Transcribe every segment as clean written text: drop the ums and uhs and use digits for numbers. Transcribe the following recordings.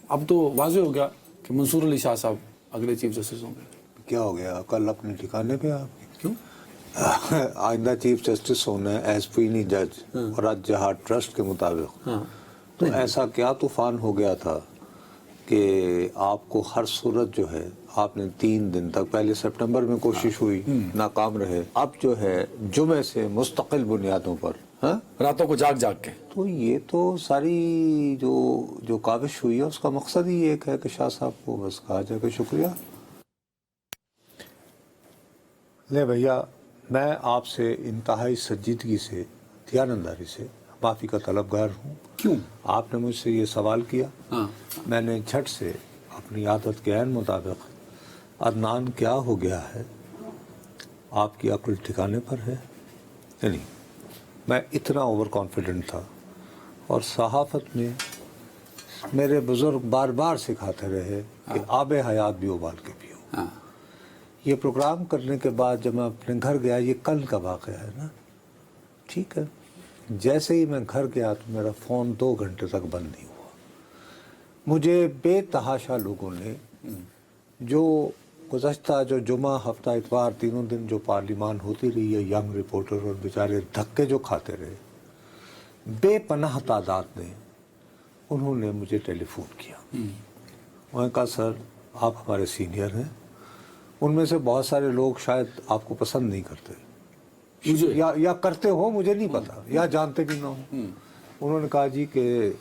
اب تو واضح ہو گیا کہ منصور علی شاہ صاحب اگلے چیف جسٹس ہوں گے. کیا ہو گیا؟ کل اپنے ٹھکانے پہ آپ کیوں؟ آئندہ چیف جسٹس ہونا ہے ایز پینی جج اور آج جہاد ٹرسٹ کے مطابق. تو ایسا کیا طوفان ہو گیا تھا کہ آپ کو ہر صورت جو ہے آپ نے 3 دن تک، پہلے سپٹمبر میں کوشش ہوئی ناکام رہے، اب جو ہے جمعے سے مستقل بنیادوں پر راتوں کو جاگ جاگ کے. تو یہ تو ساری جو کاوش ہوئی ہے اس کا مقصد ہی ایک ہے کہ شاہ صاحب کو بس کہا جائے کہ شکریہ. لے بھیا، میں آپ سے انتہائی سنجیدگی سے، دیانتداری سے معافی کا طلبگار ہوں. کیوں؟ آپ نے مجھ سے یہ سوال کیا، میں نے جھٹ سے اپنی عادت کے عین مطابق عدنان کیا ہو گیا ہے، آپ کی عقل ٹھکانے پر ہے یا نہیں. میں اتنا اوور کانفیڈنٹ تھا، اور صحافت میں میرے بزرگ بار بار سکھاتے رہے کہ آب حیات بھی ابال کے پیو. یہ پروگرام کرنے کے بعد جب میں اپنے گھر گیا، یہ کل کا واقعہ ہے نا، ٹھیک ہے، جیسے ہی میں گھر گیا تو میرا فون 2 گھنٹے تک بند نہیں ہوا. مجھے بے تحاشا لوگوں نے، جو گزشتہ جو جمعہ، ہفتہ، اتوار، تینوں دن جو پارلیمان ہوتی رہی ہے، ینگ رپورٹر اور بیچارے دھکے جو کھاتے رہے، بے پناہ تعداد نے انہوں نے مجھے ٹیلی فون کیا. میں نے کہا سر آپ ہمارے سینئر ہیں، ان میں سے بہت سارے لوگ شاید آپ کو پسند نہیں کرتے، یا کرتے ہو مجھے نہیں پتا، یا جانتے بھی نہ ہو. انہوں نے کہا جی کہ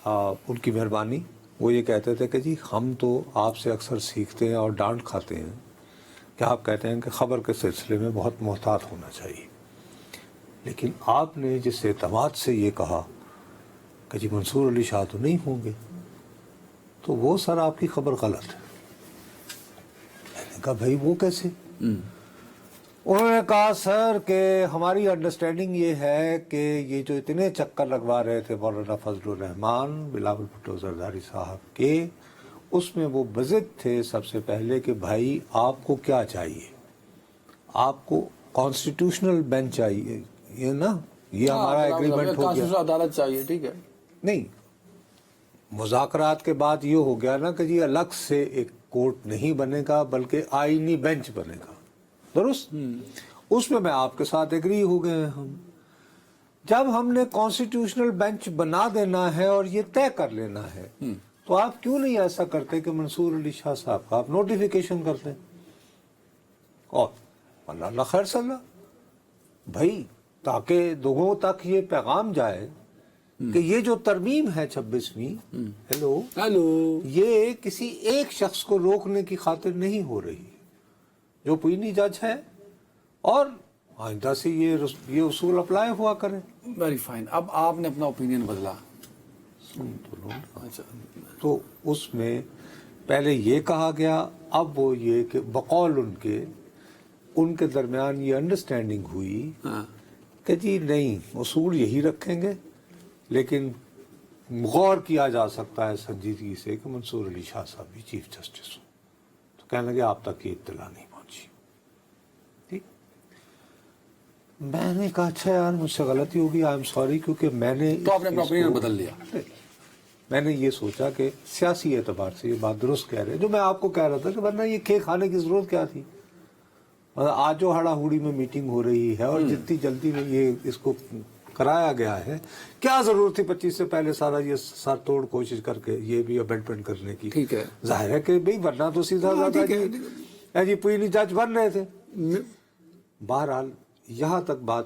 ان کی مہربانی، وہ یہ کہتے تھے کہ جی ہم تو آپ سے اکثر سیکھتے ہیں اور ڈانٹ کھاتے ہیں کہ آپ کہتے ہیں کہ خبر کے سلسلے میں بہت محتاط ہونا چاہیے، لیکن آپ نے جس اعتماد سے یہ کہا کہ جی منصور علی شاہ تو نہیں ہوں گے، تو وہ سر آپ کی خبر غلط ہے. میں نے کہا بھائی وہ کیسے؟ انہوں نے کہا سر کہ ہماری انڈرسٹینڈنگ یہ ہے کہ یہ جو اتنے چکر لگوا رہے تھے مولانا فضل الرحمان، بلاول بھٹو زرداری صاحب کے، اس میں وہ بضد تھے سب سے پہلے کہ بھائی آپ کو کیا چاہیے، آپ کو کانسٹیٹیوشنل بینچ چاہیے، یہ نا، یہ ہمارا ایگریمنٹ ہو گیا. عدالت چاہیے، ٹھیک ہے. نہیں، مذاکرات کے بعد یہ ہو گیا نا کہ جی الگ سے ایک کورٹ نہیں بنے گا بلکہ آئینی بینچ بنے گا، درست. اس میں آپ کے ساتھ ایگری ہو گئے ہیں ہم. جب ہم نے کانسٹیٹیوشنل بینچ بنا دینا ہے اور یہ طے کر لینا ہے، تو آپ کیوں نہیں ایسا کرتے کہ منصور علی شاہ صاحب کا آپ نوٹیفیکیشن کرتے، اور اللہ خیر صلی اللہ بھائی، تاکہ لوگوں تک یہ پیغام جائے کہ یہ جو ترمیم ہے 26ویں، ہیلو، یہ کسی ایک شخص کو روکنے کی خاطر نہیں ہو رہی ہے جو پینی جج ہے، اور آئندہ سے یہ اصول اپلائی ہوا کریں. Very fine. اب آپ نے اپنا اوپینین بدلا. تو اس میں پہلے یہ کہا گیا، اب وہ یہ کہ بقول ان کے درمیان یہ انڈرسٹینڈنگ ہوئی کہ جی نہیں، اصول یہی رکھیں گے، لیکن غور کیا جا سکتا ہے سنجیدگی سے کہ منصور علی شاہ صاحب بھی چیف جسٹس ہوں. تو کہنے لگے آپ تک یہ اطلاع نہیں پہنچی. ٹھیک، میں نے کہا اچھا یار مجھ سے غلطی ہوگی، آئی ایم سوری، کیونکہ میں نے تو آپ نے اپنا اوپینین بدل لیا. میں نے یہ سوچا کہ سیاسی اعتبار سے یہ بات درست کہہ رہے ہیں جو میں آپ کو کہہ رہا تھا کہ ورنہ یہ کھے کھانے کی ضرورت کیا تھی. آج جو ہڑا ہوڑی میں میٹنگ ہو رہی ہے اور جتنی جلدی میں یہ اس کو کرایا گیا ہے، کیا ضرورت تھی 25 سے پہلے سارا یہ سر توڑ کوشش کر کے یہ بھی امینڈمنٹ کرنے کی. ٹھیک ہے، ظاہر ہے کہ بھئی ورنہ تو سیدھا جی پوئنی جج بن رہے تھے. بہرحال یہاں تک بات